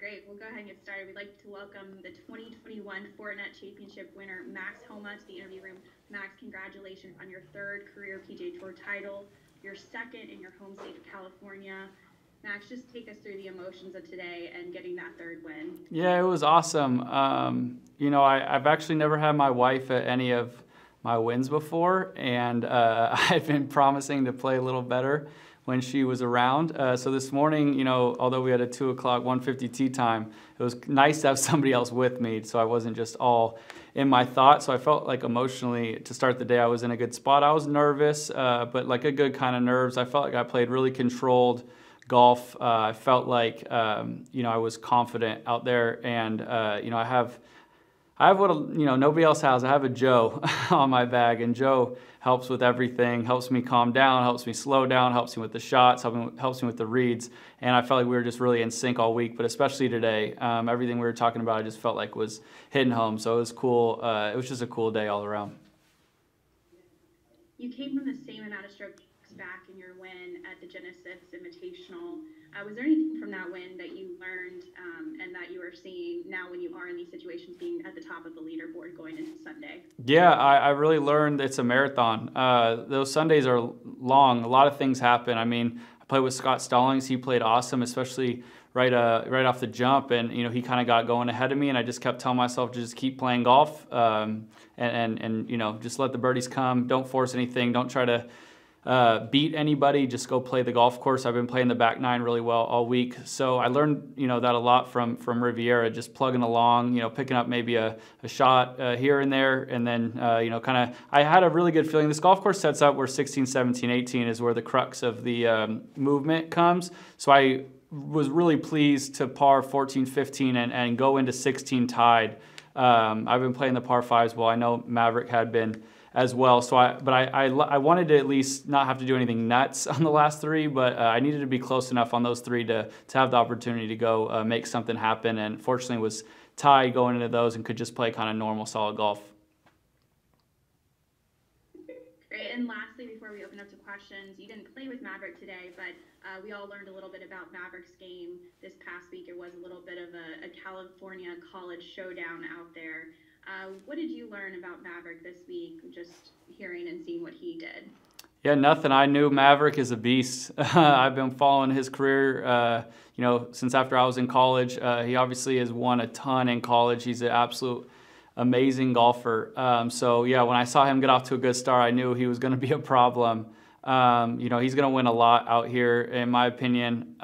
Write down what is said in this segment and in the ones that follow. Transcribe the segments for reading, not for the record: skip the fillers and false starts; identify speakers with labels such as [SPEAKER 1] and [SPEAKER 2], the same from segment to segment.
[SPEAKER 1] Great. We'll go ahead and get started. We'd like to welcome the 2021 Fortinet Championship winner, Max Homa, to the interview room. Max, congratulations on your third career PGA Tour title, your second in your home state of California. Max, just take us through the emotions of today and getting that third win.
[SPEAKER 2] Yeah, it was awesome. I've actually never had my wife at any of my wins before, and I've been promising to play a little better when she was around. So this morning, although we had a 2 o'clock 1:50 tee time, it was nice to have somebody else with me, so I wasn't just all in my thoughts. So I felt like emotionally to start the day I was in a good spot. I was nervous, but like a good kind of nerves. I felt like I played really controlled golf. I felt like I was confident out there, and I have what nobody else has. I have a Joe on my bag, and Joe helps with everything, helps me calm down, helps me slow down, helps me with the shots, helps me with the reads, and I felt like we were just really in sync all week, but especially today. Everything we were talking about I just felt like was hitting home, so it was cool. It was just a cool day all around.
[SPEAKER 1] You came from the same amount of strokes back in your win at the Genesis Invitational. Was there anything from that win that you learned and that you are seeing now when you are in these situations, being at the top of the leaderboard going into Sunday?
[SPEAKER 2] Yeah, I really learned it's a marathon. Those Sundays are long. A lot of things happen. I mean, I played with Scott Stallings. He played awesome, especially right off the jump, and he kind of got going ahead of me, and I just kept telling myself to just keep playing golf and just let the birdies come. Don't force anything. Don't try to beat anybody, just go play the golf course. I've been playing the back nine really well all week. So I learned, that a lot from Riviera, just plugging along, picking up maybe a shot here and there. And then, I had a really good feeling. This golf course sets up where 16, 17, 18 is where the crux of the movement comes. So I was really pleased to par 14, 15 and go into 16 tied. I've been playing the par fives well. I know Maverick had been as well. So I wanted to at least not have to do anything nuts on the last three, but I needed to be close enough on those three to have the opportunity to go make something happen. And fortunately was tied going into those and could just play kind of normal, solid golf.
[SPEAKER 1] Great. And lastly, before we open up to questions, you didn't play with Maverick today, but we all learned a little bit about Maverick's game this past week. It was a little bit of a California college showdown out there. What did you learn about Maverick this week, just hearing and seeing what he did?
[SPEAKER 2] Yeah, nothing. I knew Maverick is a beast. I've been following his career, since after I was in college. He obviously has won a ton in college. He's an absolute amazing golfer. When I saw him get off to a good start, I knew he was going to be a problem. He's going to win a lot out here, in my opinion.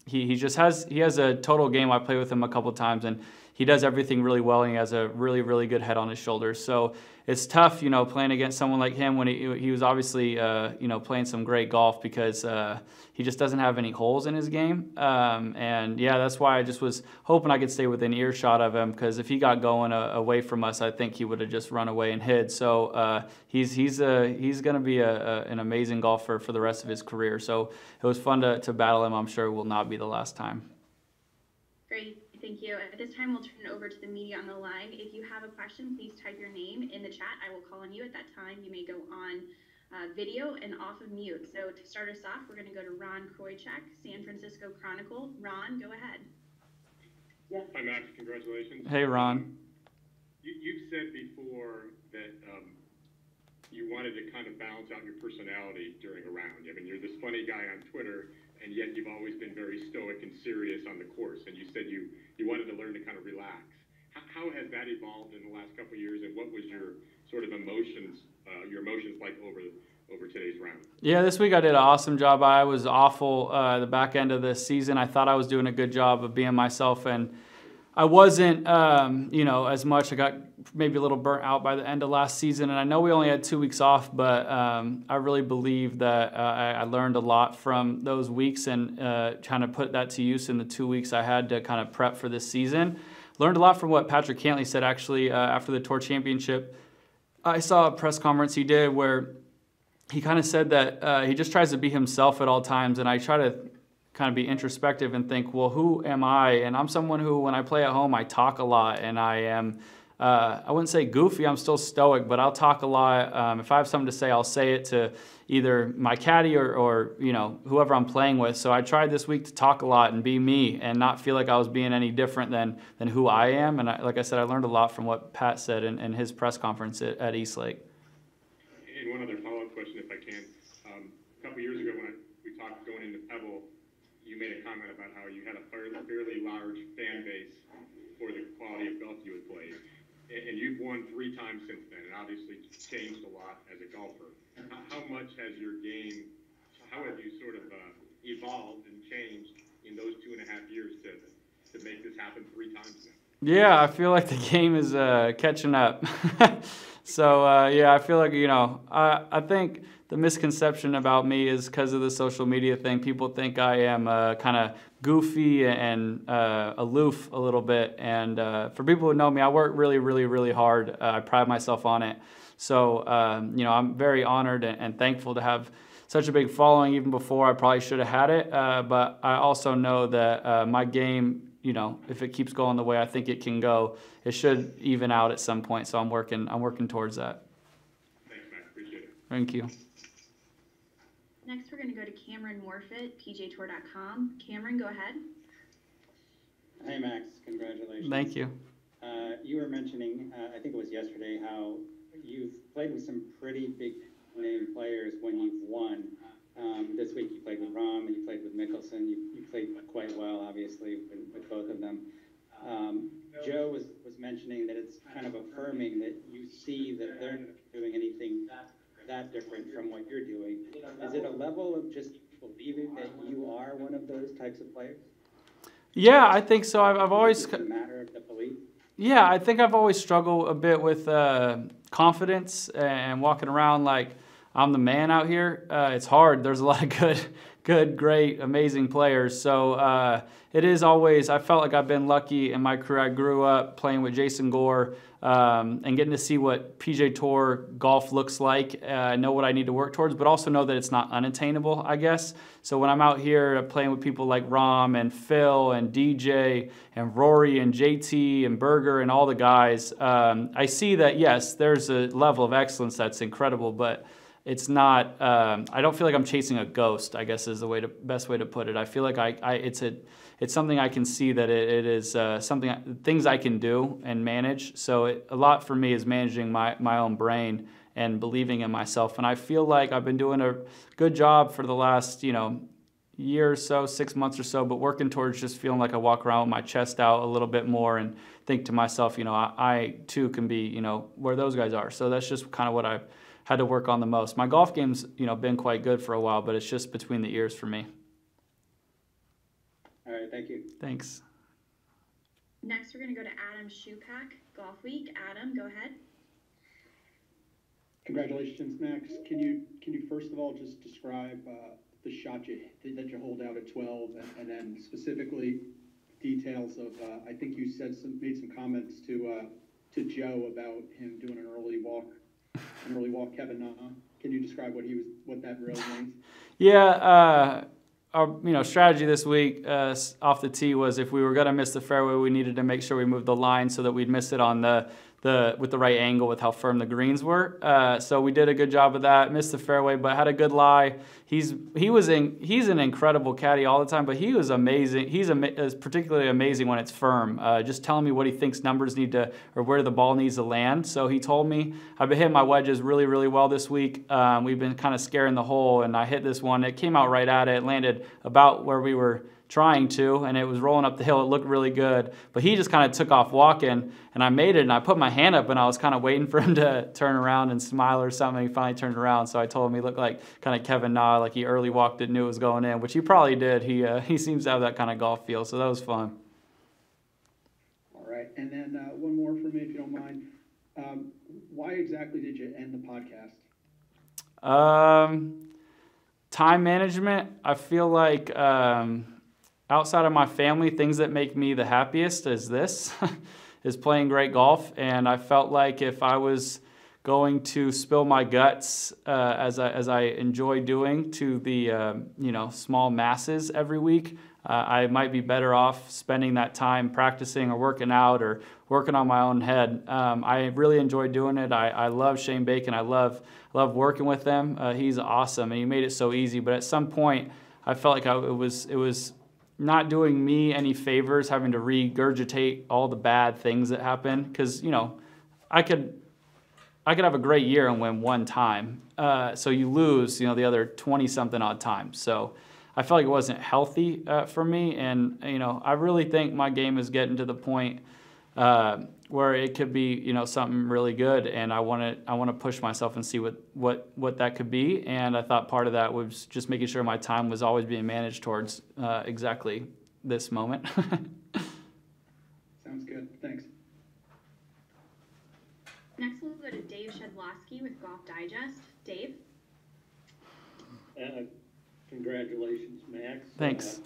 [SPEAKER 2] He has a total game. I played with him a couple of times, and he does everything really well, and he has a really, really good head on his shoulders. So it's tough, playing against someone like him when he was obviously, playing some great golf, because he just doesn't have any holes in his game. That's why I just was hoping I could stay within earshot of him, because if he got going away from us, I think he would have just run away and hid. So he's going to be an amazing golfer for the rest of his career. So it was fun to battle him. I'm sure it will not be the last time.
[SPEAKER 1] Great. Thank you. At this time, we'll turn it over to the media on the line. If you have a question, please type your name in the chat. I will call on you at that time. You may go on video and off of mute. So to start us off, we're going to go to Ron Koychek, San Francisco Chronicle. Ron, go ahead.
[SPEAKER 3] Yeah. Hi, Max. Congratulations.
[SPEAKER 2] Hey, Ron.
[SPEAKER 3] You've said before that you wanted to kind of balance out your personality during a round. I mean, you're this funny guy on Twitter, and yet you've always been very stoic and serious on the course. And you said you wanted to learn to kind of relax. How has that evolved in the last couple of years, and what was your sort of emotions like over today's round? Yeah,
[SPEAKER 2] this week I did an awesome job. I was awful the back end of the season. I thought I was doing a good job of being myself, and I wasn't, as much. I got maybe a little burnt out by the end of last season, and I know we only had 2 weeks off, but I really believe that I learned a lot from those weeks, and trying to put that to use in the 2 weeks I had to kind of prep for this season. Learned a lot from what Patrick Cantlay said, actually, after the Tour Championship. I saw a press conference he did where he kind of said that he just tries to be himself at all times, and I try to kind of be introspective and think, well, who am I? And I'm someone who, when I play at home, I talk a lot, and I am I wouldn't say goofy. I'm still stoic, but I'll talk a lot. If I have something to say, I'll say it to either my caddy or whoever I'm playing with. So I tried this week to talk a lot and be me and not feel like I was being any different than who I am. And like I said, I learned a lot from what Pat said in his press conference at Eastlake.
[SPEAKER 3] And one other follow-up question, if I can. A couple years ago when we talked going into Pebble, you made a comment about how you had a fairly large fan base for the quality of golf you had played. And you've won 3 times since then, and obviously changed a lot as a golfer. How much has your game, how have you sort of evolved and changed in those 2.5 years to make this happen 3 times now?
[SPEAKER 2] Yeah, I feel like the game is catching up. So, I feel like, I think the misconception about me is because of the social media thing. People think I am kind of goofy and aloof a little bit. And for people who know me, I work really, really, really hard. I pride myself on it. So, I'm very honored and thankful to have such a big following. Even before I probably should have had it. But I also know that my game, if it keeps going the way I think it can go, it should even out at some point. So I'm working towards that.
[SPEAKER 3] Thanks, Matt. Appreciate it.
[SPEAKER 2] Thank you.
[SPEAKER 1] Next, we're going to go to Cameron Morfitt, pjtour.com. Cameron, go ahead.
[SPEAKER 4] Hey, Max. Congratulations.
[SPEAKER 2] Thank you.
[SPEAKER 4] You were mentioning, I think it was yesterday, how you've played with some pretty big name players when you've won. This week you played with Rahm and you played with Mickelson. You played quite well, obviously, with both of them. Joe was mentioning that it's kind of affirming that you see that they're not doing anything that different from what you're doing. Is it a level of just believing that you are one of those types of players?
[SPEAKER 2] Yeah, I think so. I've always.
[SPEAKER 4] It's a matter of the belief.
[SPEAKER 2] Yeah, I think I've always struggled a bit with confidence and walking around like I'm the man out here. It's hard. There's a lot of good, great, amazing players. So it is always, I felt like I've been lucky in my career. I grew up playing with Jason Gore and getting to see what PGA Tour golf looks like. I know what I need to work towards, but also know that it's not unattainable, I guess. So when I'm out here playing with people like Rahm and Phil and DJ and Rory and JT and Berger and all the guys, I see that, yes, there's a level of excellence that's incredible, but it's not. I don't feel like I'm chasing a ghost, I guess is the best way to put it. I feel like it's something I can see that it is things I can do and manage. So a lot for me is managing my own brain and believing in myself. And I feel like I've been doing a good job for the last year or so, 6 months or so, but working towards just feeling like I walk around with my chest out a little bit more and think to myself, I too can be where those guys are. So that's just kind of what I've had to work on the most. My golf game's been quite good for a while, but it's just between the ears for me.
[SPEAKER 4] All right, thank you.
[SPEAKER 2] Thanks.
[SPEAKER 1] Next, we're going to go to Adam Shupak, Golf Week. Adam, go ahead.
[SPEAKER 5] Congratulations, Max. Can you first of all just describe the shot that you hold out at 12, and then specifically details of I think you made some comments to Joe about him doing an early walk Kevin Na. Can you describe what that really means?
[SPEAKER 2] Yeah, our strategy this week off the tee was if we were going to miss the fairway, we needed to make sure we moved the line so that we'd miss it on with the right angle with how firm the greens were. So we did a good job of that. Missed the fairway, but had a good lie. He's an incredible caddy all the time, but he was amazing. He's particularly amazing when it's firm. Just telling me what he thinks numbers need to, or where the ball needs to land. So he told me I've been hitting my wedges really, really well this week. We've been kind of scaring the hole, and I hit this one. It came out right at it. It landed about where we were trying to, and it was rolling up the hill. It looked really good, but he just kind of took off walking, and I made it, and I put my hand up, and I was kind of waiting for him to turn around and smile or something. He finally turned around, so I told him he looked like kind of Kevin Na, like he early walked it, knew it was going in, which he probably did. He seems to have that kind of golf feel, so that was fun.
[SPEAKER 5] All right, and then one more for me, if you don't mind. Why exactly did you end the podcast?
[SPEAKER 2] Time management. I feel like outside of my family, things that make me the happiest is is playing great golf. And I felt like if I was going to spill my guts as I enjoy doing to the small masses every week, I might be better off spending that time practicing or working out or working on my own head. I really enjoy doing it. I love Shane Bacon. I love working with him. He's awesome, and he made it so easy. But at some point, I felt like it was not doing me any favors having to regurgitate all the bad things that happen, because I could have a great year and win one time. So you lose, the other 20-something odd times. So I felt like it wasn't healthy for me. And, I really think my game is getting to the point where it could be, something really good. And I want to push myself and see what that could be. And I thought part of that was just making sure my time was always being managed towards exactly this moment.
[SPEAKER 5] Sounds good. Thanks.
[SPEAKER 1] Next, we'll go to Dave Shedlowski with Golf Digest. Dave?
[SPEAKER 6] Congratulations, Max.
[SPEAKER 2] Thanks.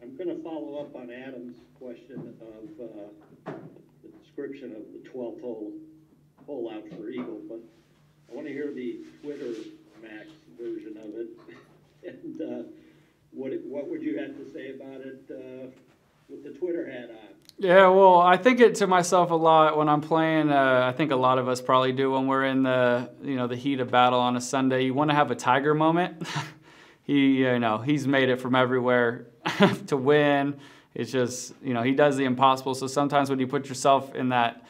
[SPEAKER 6] I'm going to follow up on Adam's question of the description of the 12th hole out for Eagle, but I want to hear the Twitter Max version of it. And what would you have to say about it with the Twitter hat on?
[SPEAKER 2] Yeah, well, I think it to myself a lot when I'm playing. I think a lot of us probably do when we're in the heat of battle on a Sunday. You want to have a Tiger moment. He's made it from everywhere to win. It's just, he does the impossible. So sometimes when you put yourself in that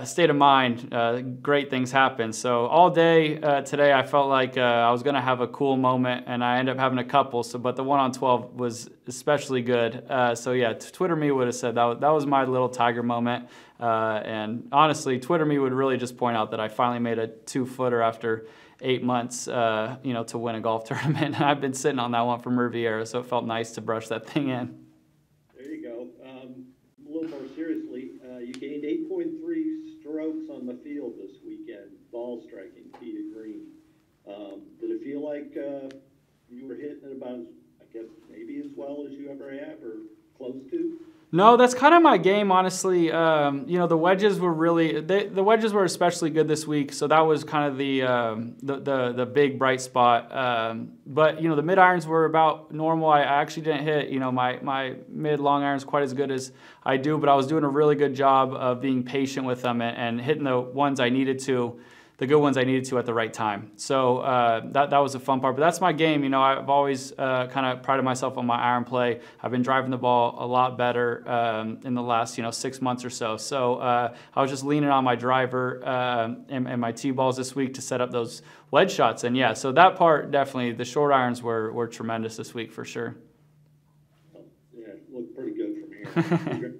[SPEAKER 2] state of mind, great things happen. So all day today, I felt like I was going to have a cool moment, and I ended up having a couple. But the one on 12 was especially good. So yeah, Twitter me would have said that was my little Tiger moment. And honestly, Twitter me would really just point out that I finally made a 2-footer after 8 months, to win a golf tournament. I've been sitting on that one from Riviera, so it felt nice to brush that thing in.
[SPEAKER 6] There you go. A little more seriously, you gained 8.3 strokes on the field this weekend, ball striking, tee to green. Did it feel like you were hitting it about, I guess, maybe as well as you ever have, or close to?
[SPEAKER 2] No, that's kind of my game, honestly. The wedges were the wedges were especially good this week, so that was kind of the big bright spot. But the mid irons were about normal. I actually didn't hit my mid long irons quite as good as I do, but I was doing a really good job of being patient with them and hitting the ones I needed to. The good ones I needed to at the right time. So that was a fun part. But that's my game. I've always kind of prided myself on my iron play. I've been driving the ball a lot better in the last 6 months or so. So I was just leaning on my driver and my tee balls this week to set up those wedge shots. And yeah, so that part definitely, the short irons were tremendous this week for sure.
[SPEAKER 6] Yeah, it looked pretty good from here.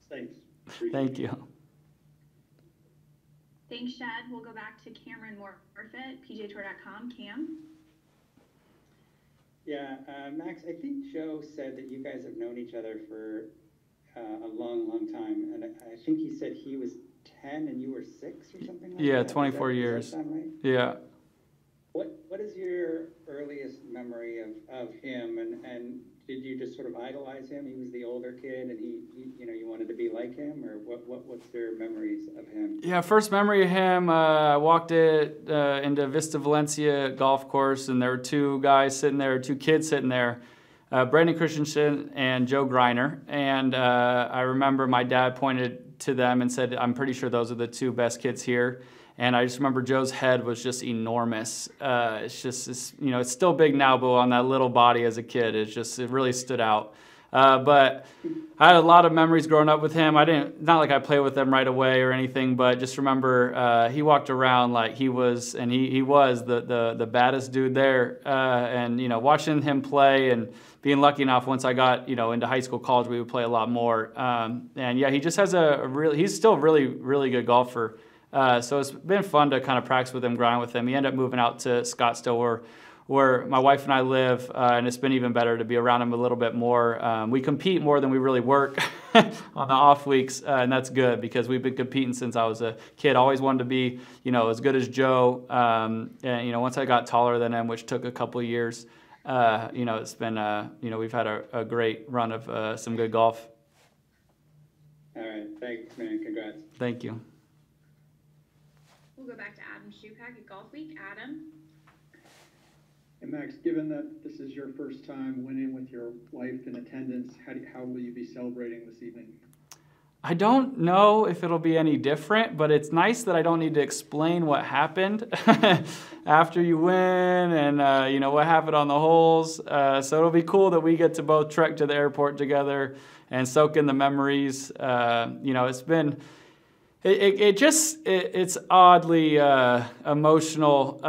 [SPEAKER 6] Thanks.
[SPEAKER 2] Thank you.
[SPEAKER 1] Thanks, Shed. We'll go back to Cameron Morfitt, PGAtour.com. Cam?
[SPEAKER 4] Yeah, Max, I think Joe said that you guys have known each other for a long, long time. And I think he said he was 10 and you were 6 or something like that.
[SPEAKER 2] Yeah, 24 years.
[SPEAKER 4] Does that sound right?
[SPEAKER 2] Yeah.
[SPEAKER 4] What is your earliest memory of him? And did you just sort of idolize him? He was the older kid, and he you wanted to be like him, or what's your memories of him?
[SPEAKER 2] Yeah, first memory of him, I walked into Vista Valencia golf course, and there were two kids sitting there, Brandon Christensen and Joe Greiner. And I remember my dad pointed to them and said, "I'm pretty sure those are the two best kids here." And I just remember Joe's head was just enormous. It's still big now, but on that little body as a kid, it really stood out. But I had a lot of memories growing up with him. Not like I played with him right away or anything, but just remember he walked around like he was the baddest dude there. And watching him play and being lucky enough once I got into high school, college, we would play a lot more. And yeah, he just has he's still a really, really good golfer. So it's been fun to kind of practice with him, grind with him. He ended up moving out to Scottsdale where my wife and I live, and it's been even better to be around him a little bit more. We compete more than we really work on the off weeks, and that's good because we've been competing since I was a kid. Always wanted to be, as good as Joe. And, once I got taller than him, which took a couple of years, it's been, we've had a great run of some good golf.
[SPEAKER 4] All right. Thanks, man. Congrats.
[SPEAKER 2] Thank you.
[SPEAKER 1] We'll go back to Adam Shupak at Golf Week. Adam?
[SPEAKER 5] And Max, given that this is your first time winning with your wife in attendance, how will you be celebrating this evening?
[SPEAKER 2] I don't know if it'll be any different, but it's nice that I don't need to explain what happened after you win and, what happened on the holes. So it'll be cool that we get to both trek to the airport together and soak in the memories. It's been, it's oddly emotional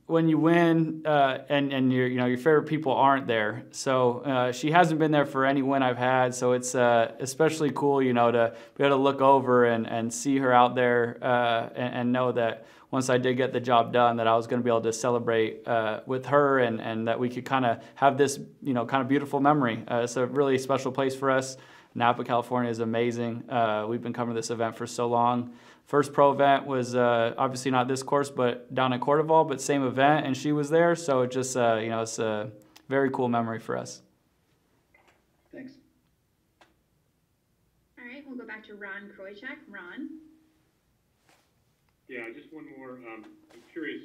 [SPEAKER 2] when you win and your favorite people aren't there. So she hasn't been there for any win I've had. So it's especially cool, to be able to look over and see her out there and know that once I did get the job done, that I was going to be able to celebrate with her and that we could kind of have this, kind of beautiful memory. It's a really special place for us. Napa, California is amazing. We've been covering this event for so long. First pro event was obviously not this course, but down in Cordoval, but same event, and she was there. So it just, it's a very cool memory for us.
[SPEAKER 5] Thanks.
[SPEAKER 1] All right, we'll go back to Ron Kroichak. Ron?
[SPEAKER 3] Yeah, just one more. I'm curious,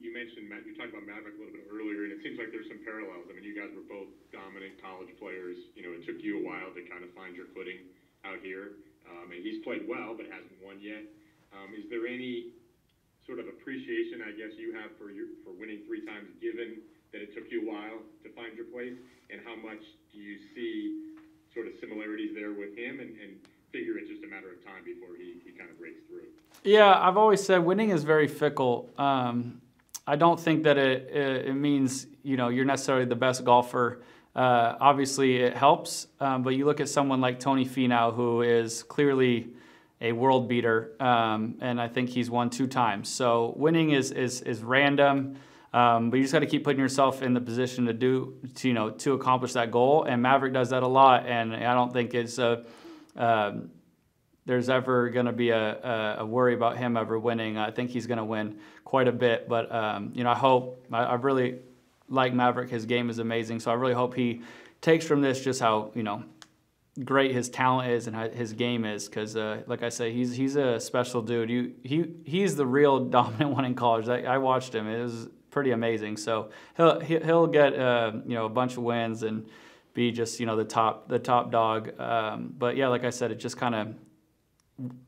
[SPEAKER 3] you mentioned, Matt, you talked about Maverick a little bit earlier, and it seems like there's some parallels. I mean, you guys were both dominant college players. It took you a while to kind of find your footing out here. And he's played well, but hasn't won yet. Is there any sort of appreciation, I guess, you have for winning 3 times, given that it took you a while to find your place? And how much do you see sort of similarities there with him and figure it's just a matter of time before he kind of breaks through?
[SPEAKER 2] Yeah, I've always said winning is very fickle. I don't think that it means, you're necessarily the best golfer. Obviously, it helps, but you look at someone like Tony Finau, who is clearly a world beater, and I think he's won 2 times. So winning is random, but you just got to keep putting yourself in the position to accomplish that goal. And Maverick does that a lot, and I don't think it's there's ever going to be a worry about him ever winning. I think he's going to win quite a bit, but I really like Maverick. His game is amazing, so I really hope he takes from this just how great his talent is and how his game is, because like I say, he's a special dude. He's the real dominant one in college. I watched him. It was pretty amazing. So he'll get a bunch of wins and be just the top dog. But yeah, like I said, it just kind of,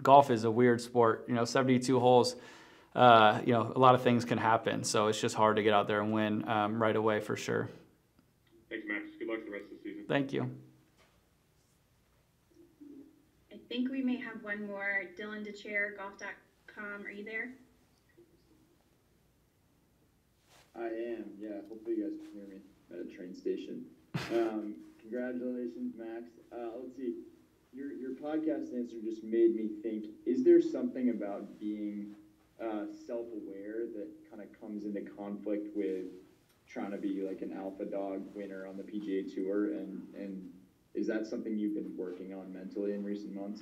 [SPEAKER 2] golf is a weird sport. 72 holes. A lot of things can happen, so it's just hard to get out there and win right away for sure.
[SPEAKER 3] Thanks, Max. Good luck the rest of the season.
[SPEAKER 2] Thank you.
[SPEAKER 1] I think we may have one more. Dylan DeChair, golf.com. Are you there?
[SPEAKER 7] I am, yeah. Hopefully you guys can hear me at a train station. Congratulations, Max. Let's see. Your podcast answer just made me think, is there something about being self-aware that kind of comes into conflict with trying to be like an alpha dog winner on the PGA Tour, and is that something you've been working on mentally in recent months?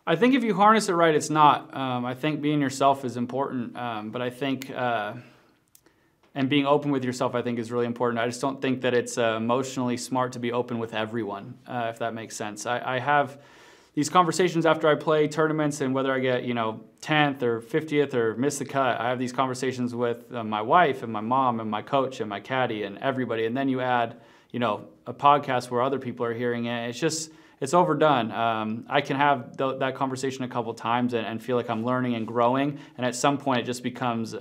[SPEAKER 2] I think if you harness it right, it's not. I think being yourself is important, but I think and being open with yourself, I think, is really important. I just don't think that it's emotionally smart to be open with everyone, if that makes sense. I have these conversations after I play tournaments, and whether I get 10th or 50th or miss the cut, I have these conversations with my wife and my mom and my coach and my caddy and everybody. And then you add a podcast where other people are hearing it. It's overdone. I can have that conversation a couple times and feel like I'm learning and growing, and at some point it just becomes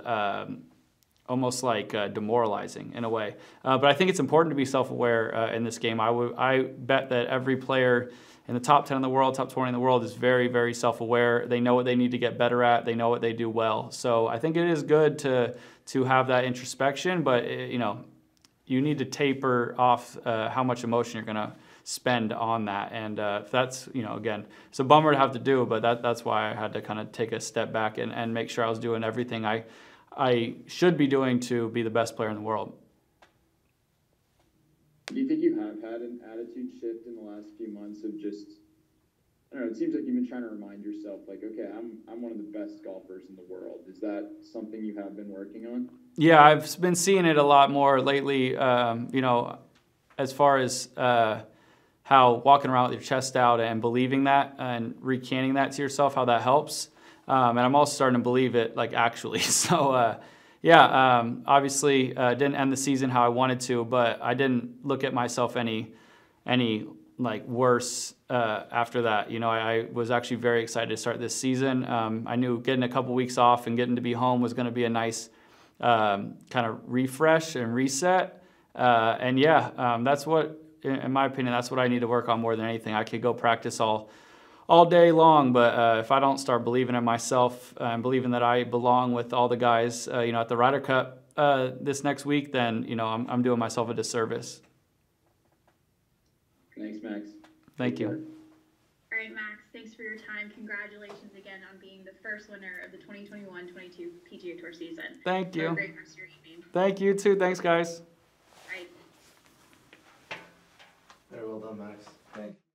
[SPEAKER 2] almost like demoralizing in a way. But I think it's important to be self-aware in this game. I bet that every player in the top 10 in the world, top 20 in the world is very, very self-aware. They know what they need to get better at. They know what they do well. So I think it is good to have that introspection, but you need to taper off how much emotion you're going to spend on that. And that's, again, it's a bummer to have to do, but that's why I had to kind of take a step back and make sure I was doing everything I should be doing to be the best player in the world.
[SPEAKER 7] Do you think you have had an attitude shift in the last few months of just, I don't know, it seems like you've been trying to remind yourself, like, okay, I'm one of the best golfers in the world. Is that something you have been working on? Yeah,
[SPEAKER 2] I've been seeing it a lot more lately, as far as how walking around with your chest out and believing that and recanting that to yourself, how that helps. And I'm also starting to believe it, like, actually. So, yeah, obviously didn't end the season how I wanted to, but I didn't look at myself any like worse after that. You know, I was actually very excited to start this season. I knew getting a couple weeks off and getting to be home was going to be a nice kind of refresh and reset. And yeah, that's what, in my opinion, that's what I need to work on more than anything. I could go practice all day long, but if I don't start believing in myself and believing that I belong with all the guys, you know, at the Ryder Cup this next week, then, you know, I'm doing myself a disservice.
[SPEAKER 7] Thanks, Max.
[SPEAKER 2] Thank you.
[SPEAKER 1] All right, Max, thanks for your time. Congratulations again on being the first winner of the 2021-22 PGA Tour season.
[SPEAKER 2] Thank you.
[SPEAKER 1] Have a great rest of your evening.
[SPEAKER 2] Thank you too. Thanks, guys.
[SPEAKER 1] Bye.
[SPEAKER 8] Very well done, Max. Thank you.